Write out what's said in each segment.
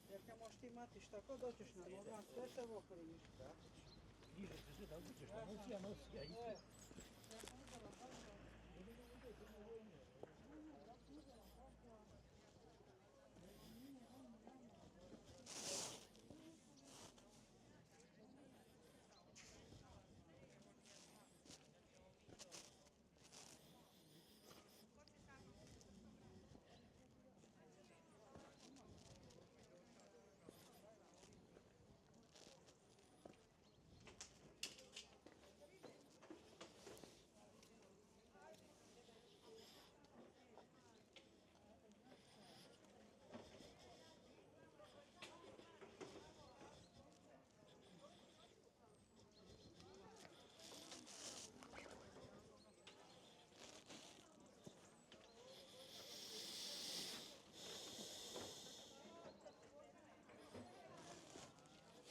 Jer možeš ti imati šta god doćeš na normal, sve te ovo kriviš.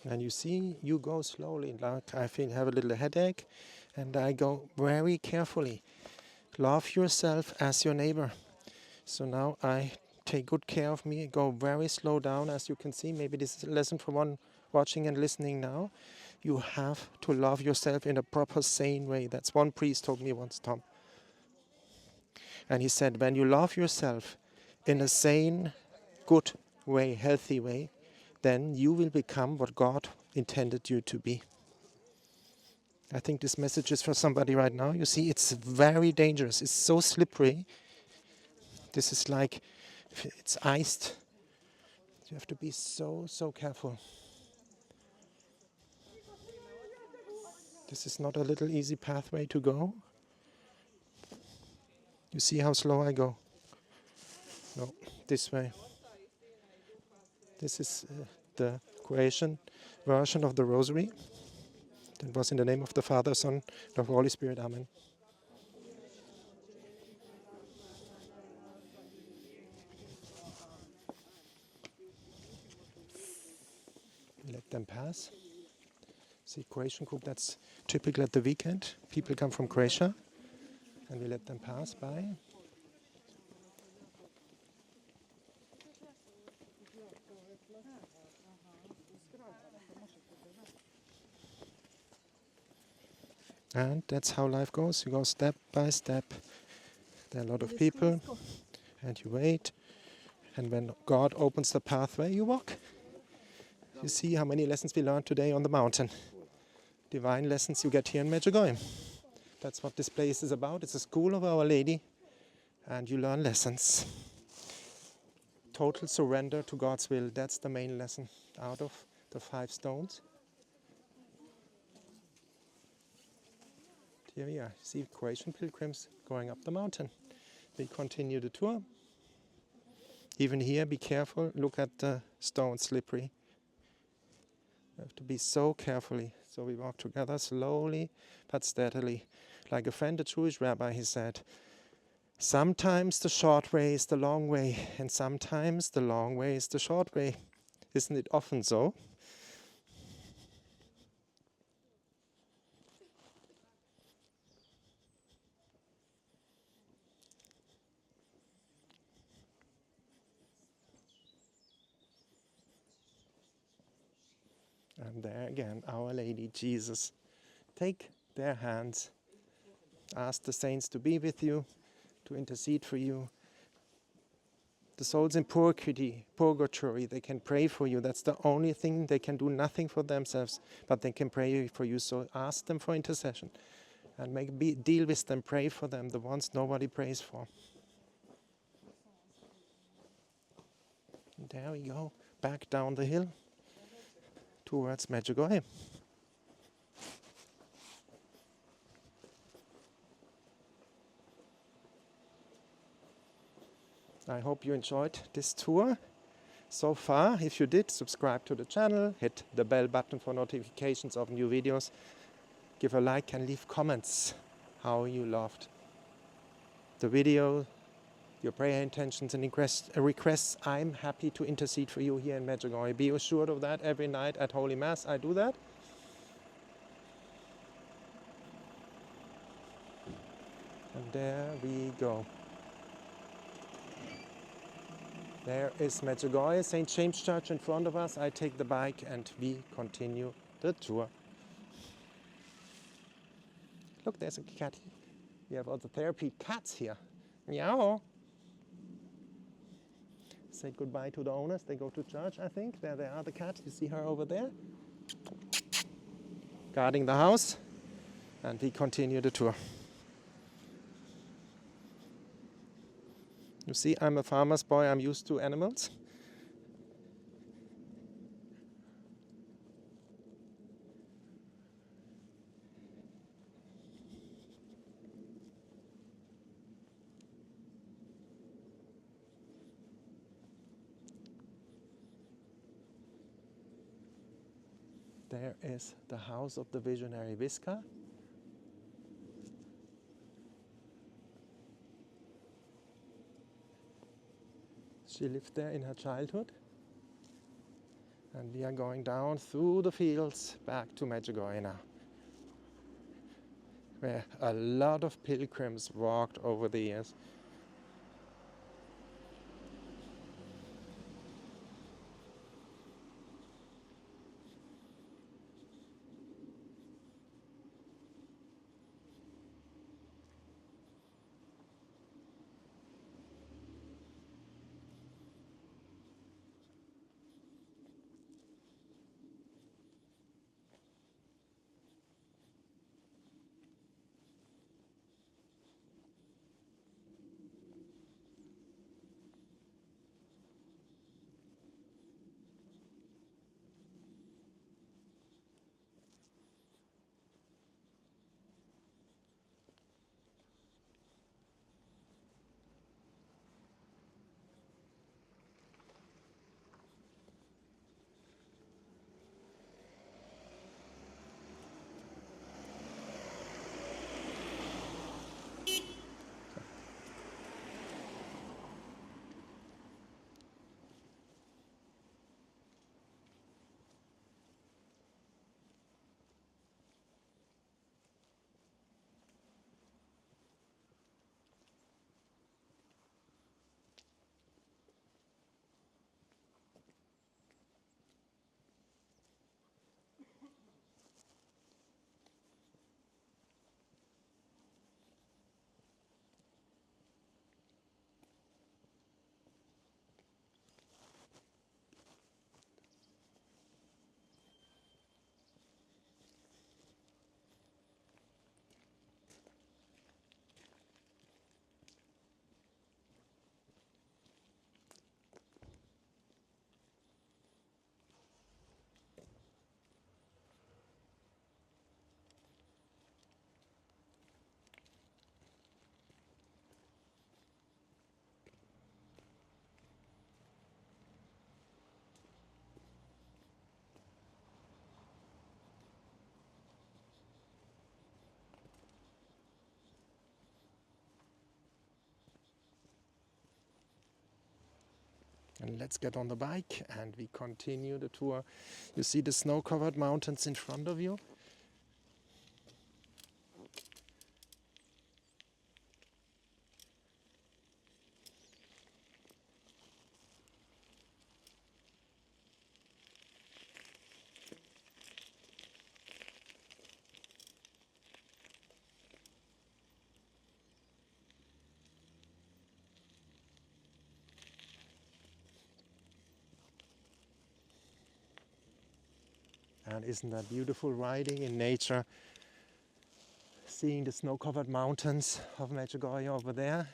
And you see, you go slowly, like I have a little headache, and I go very carefully. Love yourself as your neighbor. So now I take good care of me, go very slow down, as you can see. Maybe this is a lesson for one watching and listening now. You have to love yourself in a proper, sane way. That's one priest told me once, Tom. And he said, when you love yourself in a sane, good way, healthy way, then you will become what God intended you to be. I think this message is for somebody right now. You see, it's very dangerous. It's so slippery. This is like, it's iced. You have to be so careful. This is not a little easy pathway to go. You see how slow I go? No, this way. This is the Croatian version of the rosary. That was in the name of the Father, Son, and of the Holy Spirit. Amen. Let them pass. See, Croatian group, that's typical at the weekend. People come from Croatia, and we let them pass by. And that's how life goes. You go step by step. There are a lot of people, and you wait. And when God opens the pathway, you walk. You see how many lessons we learned today on the mountain. Divine lessons you get here in Medjugorje. That's what this place is about. It's a school of Our Lady, and you learn lessons. Total surrender to God's will. That's the main lesson out of the 5 stones. Here we are. See Croatian pilgrims going up the mountain. We continue the tour. Even here, be careful. Look at the stones, slippery. You have to be so carefully. So we walk together slowly but steadily. Like a friend, a Jewish rabbi, he said, sometimes the short way is the long way, and sometimes the long way is the short way. Isn't it often so? And there again, Our Lady, Jesus. Take their hands. Ask the saints to be with you, to intercede for you. The souls in purgatory, they can pray for you. That's the only thing. They can do nothing for themselves, but they can pray for you. So ask them for intercession. And deal with them, pray for them, the ones nobody prays for. And there we go, back down the hill towards Medjugorje. I hope you enjoyed this tour so far. If you did, subscribe to the channel, hit the bell button for notifications of new videos. give a like and leave comments how you loved the video, your prayer intentions and requests. I'm happy to intercede for you here in Medjugorje. Be assured of that. Every night at Holy Mass I do that. And there we go. There is Medjugorje, St. James Church in front of us. I take the bike and we continue the tour. Look, there's a cat. We have also therapy cats here. Meow. Say goodbye to the owners. They go to church, I think. There they are, the cat. You see her over there? Guarding the house. And we continue the tour. You see, I'm a farmer's boy. I'm used to animals. There is the house of the visionary Visca. She lived there in her childhood. And we are going down through the fields back to Medjugorje now, where a lot of pilgrims walked over the years. And let's get on the bike and we continue the tour. You see the snow-covered mountains in front of you? And isn't that beautiful, riding in nature, seeing the snow-covered mountains of Medjugorje over there.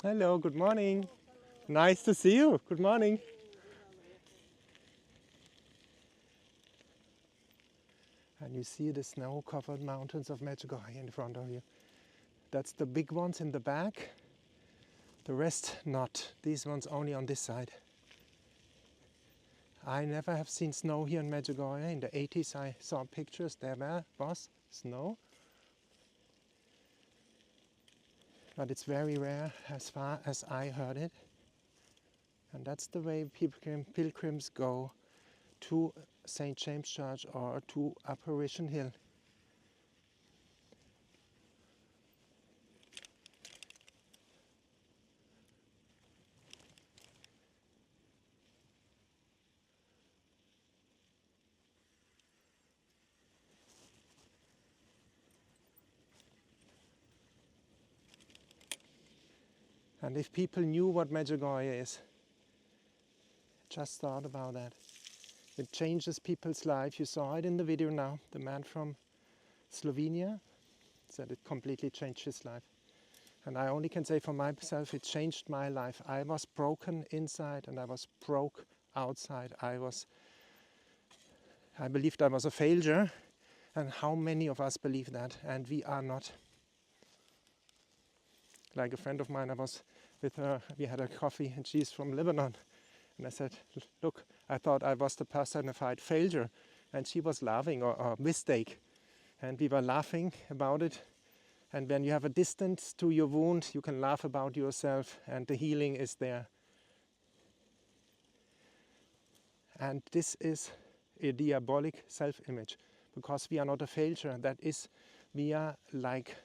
Hello, good morning. Nice to see you. Good morning. And you see the snow-covered mountains of Medjugorje in front of you. That's the big ones in the back. The rest not. These ones only on this side. I never have seen snow here in Medjugorje. In the 80s I saw pictures. There was snow. But it's very rare as far as I heard it. And that's the way pilgrims go to St. James Church or to Apparition Hill. And if people knew what Medjugorje is, just thought about that. It changes people's life. You saw it in the video now. The man from Slovenia said it completely changed his life. And I only can say for myself, it changed my life. I was broken inside and I was broke outside. I believed I was a failure. And how many of us believe that? And we are not. Like a friend of mine, I was with her, we had a coffee and she's from Lebanon. And I said, look, I thought I was the personified failure. And she was laughing, or mistake. And we were laughing about it. And when you have a distance to your wound, you can laugh about yourself and the healing is there. And this is a diabolic self-image, because we are not a failure. That is, we are like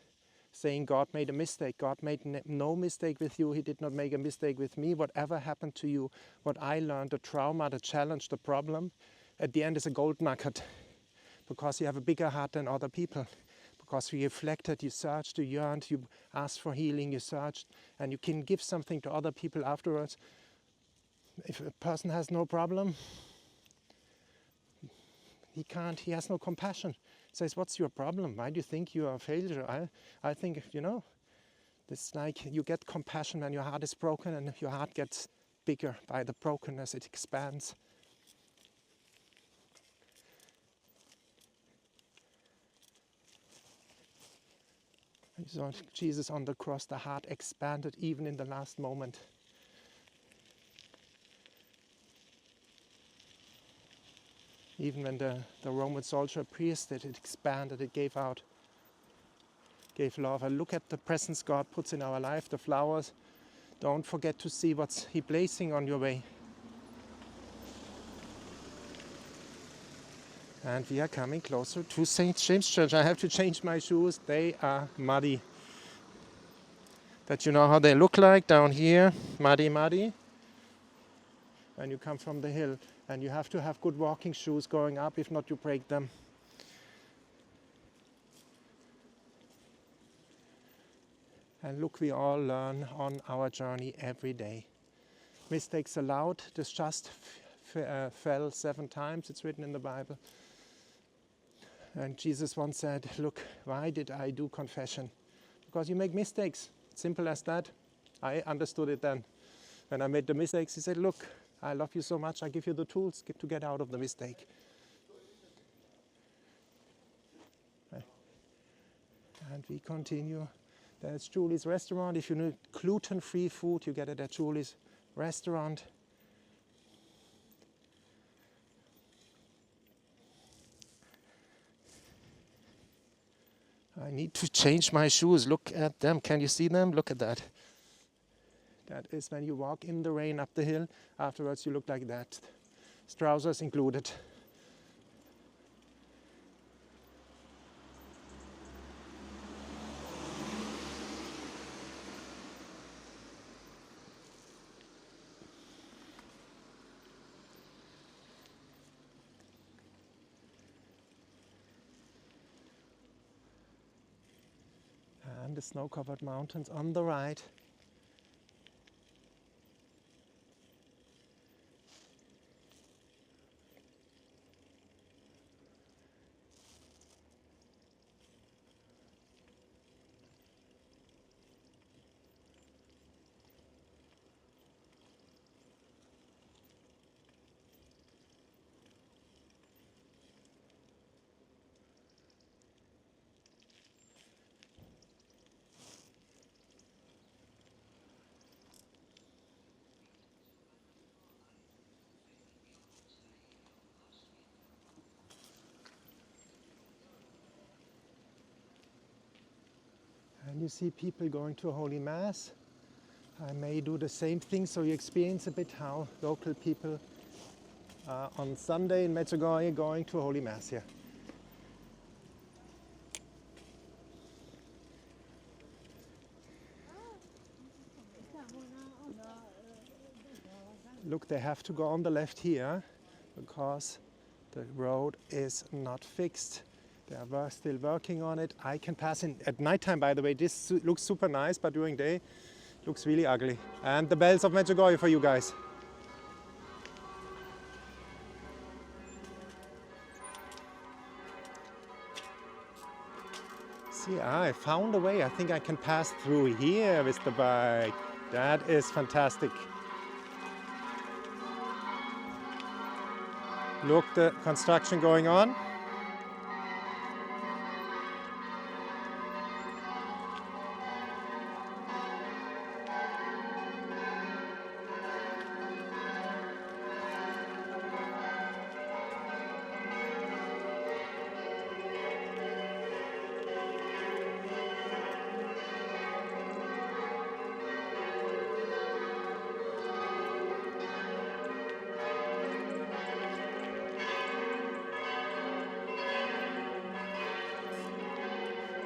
saying God made a mistake. God made no mistake with you. He did not make a mistake with me. Whatever happened to you, what I learned, the trauma, the challenge, the problem, at the end is a gold nugget, because you have a bigger heart than other people. Because you reflected, you searched, you yearned, you asked for healing, you searched, and you can give something to other people afterwards. If a person has no problem, he has no compassion. Says, what's your problem? Why do you think you are a failure? I think, it's like you get compassion when your heart is broken, and your heart gets bigger by the brokenness, it expands. You saw Jesus on the cross, the heart expanded even in the last moment. Even when the Roman soldier pierced it, it expanded, it gave out, gave love. And look at the presence God puts in our life, the flowers. Don't forget to see what's He placing on your way. And we are coming closer to St. James Church. I have to change my shoes, they are muddy. But you know how they look like down here, muddy, muddy. When you come from the hill. And you have to have good walking shoes going up, if not you break them. And look, we all learn on our journey every day. Mistakes allowed. This just fell 7 times, it's written in the Bible. And Jesus once said, look, why did I do confession? Because you make mistakes. Simple as that. I understood it then. When I made the mistakes, He said, look, I love you so much, I give you the tools to get out of the mistake. And we continue. There's Julie's restaurant. If you need gluten-free food, you get it at Julie's restaurant. I need to change my shoes. Look at them. Can you see them? Look at that. That is when you walk in the rain up the hill. Afterwards you look like that. Trousers included. And the snow-covered mountains on the right. And you see people going to a Holy Mass. I may do the same thing so you experience a bit how local people on Sunday in Medjugorje going to a Holy Mass here. Look, they have to go on the left here because the road is not fixed. They are still working on it. I can pass in at nighttime, by the way. This looks super nice, but during day looks really ugly. And the bells of Medjugorje for you guys. See, I found a way. I think I can pass through here with the bike. That is fantastic. Look, the construction going on.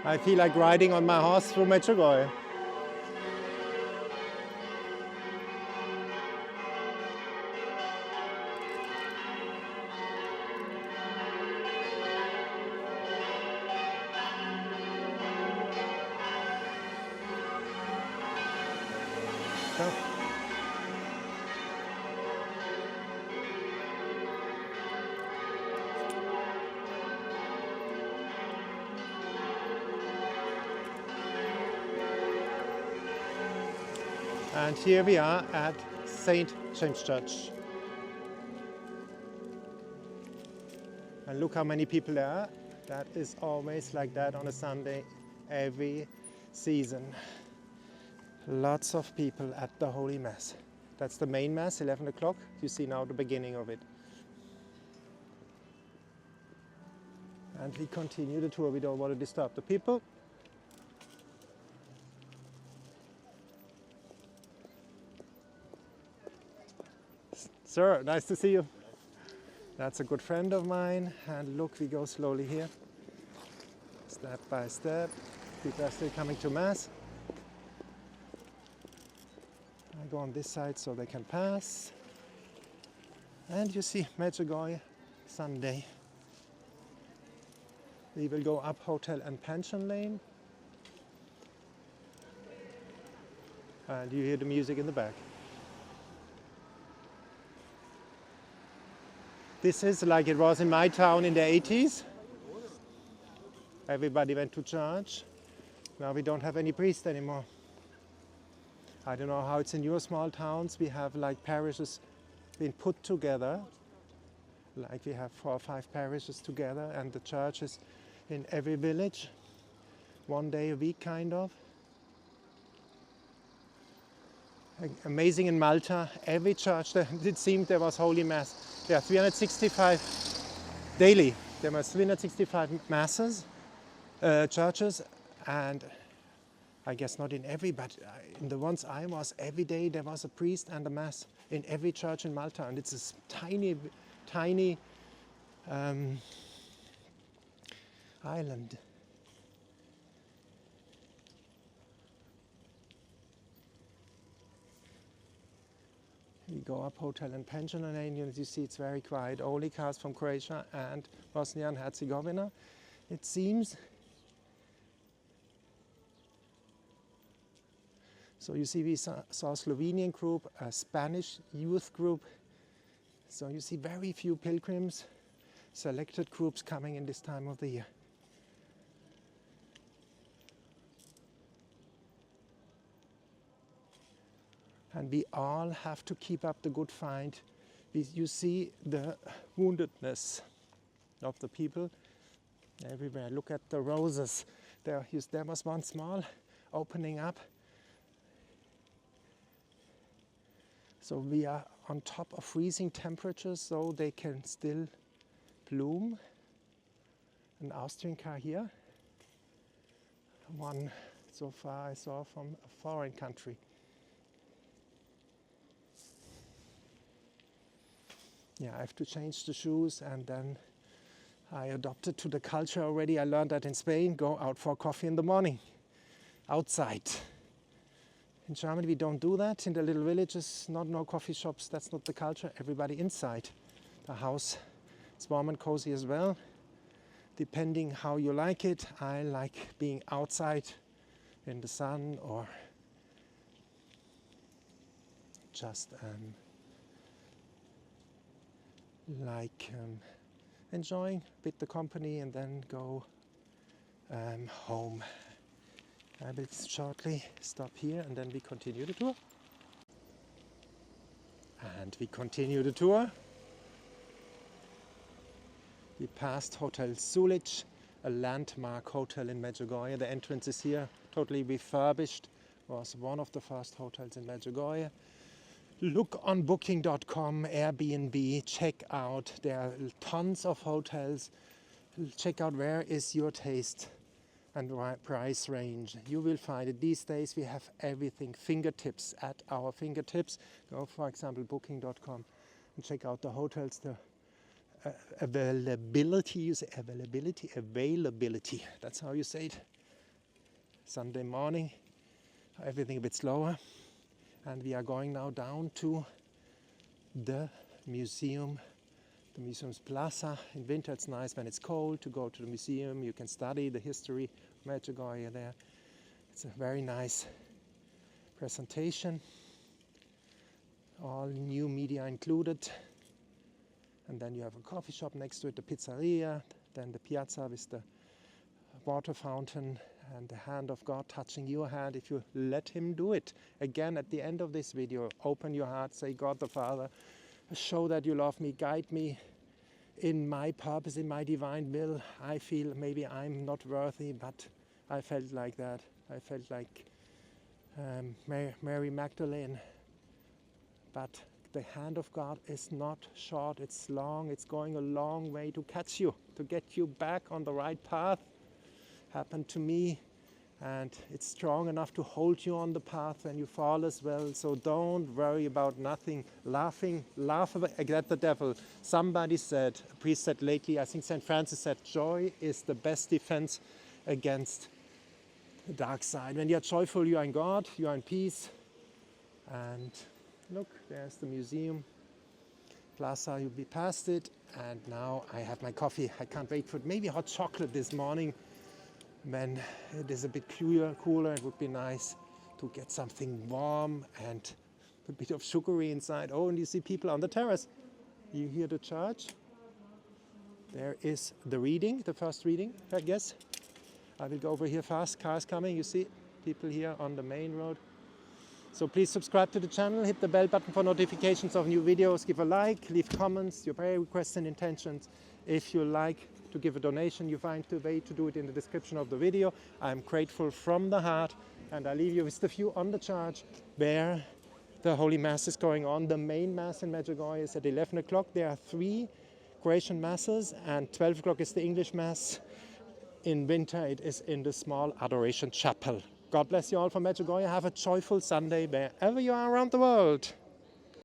I feel like riding on my horse through Medjugorje. So. And here we are at St. James Church. And look how many people there are. That is always like that on a Sunday every season. Lots of people at the Holy Mass. That's the main Mass, 11 o'clock. You see now the beginning of it. And we continue the tour. We don't want to disturb the people. Sir, nice to see you. That's a good friend of mine. And look, we go slowly here. Step by step. People are still coming to Mass. I go on this side so they can pass. And you see Medjugorje, Sunday. We will go up Hotel and Pension Lane. And you hear the music in the back. This is like it was in my town in the 80s. Everybody went to church. Now we don't have any priest anymore. I don't know how it's in your small towns. We have like parishes been put together. Like we have 4 or 5 parishes together, and the church is in every village. 1 day a week kind of. Amazing in Malta, every church, it seemed there was Holy Mass. There are 365 daily. There were 365 masses, churches, and I guess not in every, but in the ones I was, every day there was a priest and a mass in every church in Malta, and it's a tiny, tiny island. We go up Hotel and Pension Lane. You see it's very quiet. Only cars from Croatia and Bosnia and Herzegovina, it seems. So you see we saw a Slovenian group, a Spanish youth group. So you see very few pilgrims, selected groups coming in this time of the year. And we all have to keep up the good fight. You see the woundedness of the people everywhere. Look at the roses. There was one small opening up. So we are on top of freezing temperatures, so they can still bloom. An Austrian car here. One so far I saw from a foreign country. Yeah, I have to change the shoes, and then I adopted to the culture already. I learned that in Spain, go out for coffee in the morning, outside. In Germany we don't do that. In the little villages, no coffee shops, that's not the culture. Everybody inside the house. It's warm and cozy as well, depending how you like it. I like being outside in the sun, or just enjoying a bit the company and then go home. I will shortly stop here and then we continue the tour. And we continue the tour. We passed Hotel Sulic, a landmark hotel in Medjugorje. The entrance is here, totally refurbished. Was one of the first hotels in Medjugorje. Look on booking.com, Airbnb, check out. There are tons of hotels. Check out where is your taste and price range. You will find it. These days we have everything fingertips, at our fingertips. Go, for example, booking.com and check out the hotels, the availability. You say availability. That's how you say it. Sunday morning, everything a bit slower. And we are going now down to the museum, the museum's plaza. In winter it's nice when it's cold to go to the museum. You can study the history of Medjugorje there. It's a very nice presentation. All new media included. And then you have a coffee shop next to it, the pizzeria, then the piazza with the water fountain, and the hand of God touching your hand if you let him do it. Again, at the end of this video, open your heart, say, God the Father, show that you love me, guide me in my purpose, in my divine will. I feel maybe I'm not worthy, but I felt like that. I felt like Mary Magdalene. But the hand of God is not short, it's long, it's going a long way to catch you, to get you back on the right path. Happened to me, and it's strong enough to hold you on the path when you fall as well. So don't worry about nothing. Laugh at the devil. Somebody said, a priest said lately, I think St. Francis said, joy is the best defense against the dark side. When you're joyful, you are in God, you are in peace. And look, there's the museum plaza. You'll be past it, and now I have my coffee. I can't wait for it. Maybe hot chocolate this morning. When it is a bit cooler, it would be nice to get something warm and a bit of sugary inside. Oh, and you see people on the terrace. You hear the church. There is the reading, the first reading, I guess. I will go over here fast. Cars coming, you see people here on the main road. So please subscribe to the channel, hit the bell button for notifications of new videos, give a like, leave comments, your prayer requests and intentions. If you like to give a donation, you find the way to do it in the description of the video. I'm grateful from the heart, and I leave you with the view on the church where the Holy Mass is going on. The main Mass in Medjugorje is at 11 o'clock. There are 3 Croatian Masses, and 12 o'clock is the English Mass. In winter it is in the small Adoration Chapel. God bless you all from Medjugorje. Have a joyful Sunday wherever you are around the world.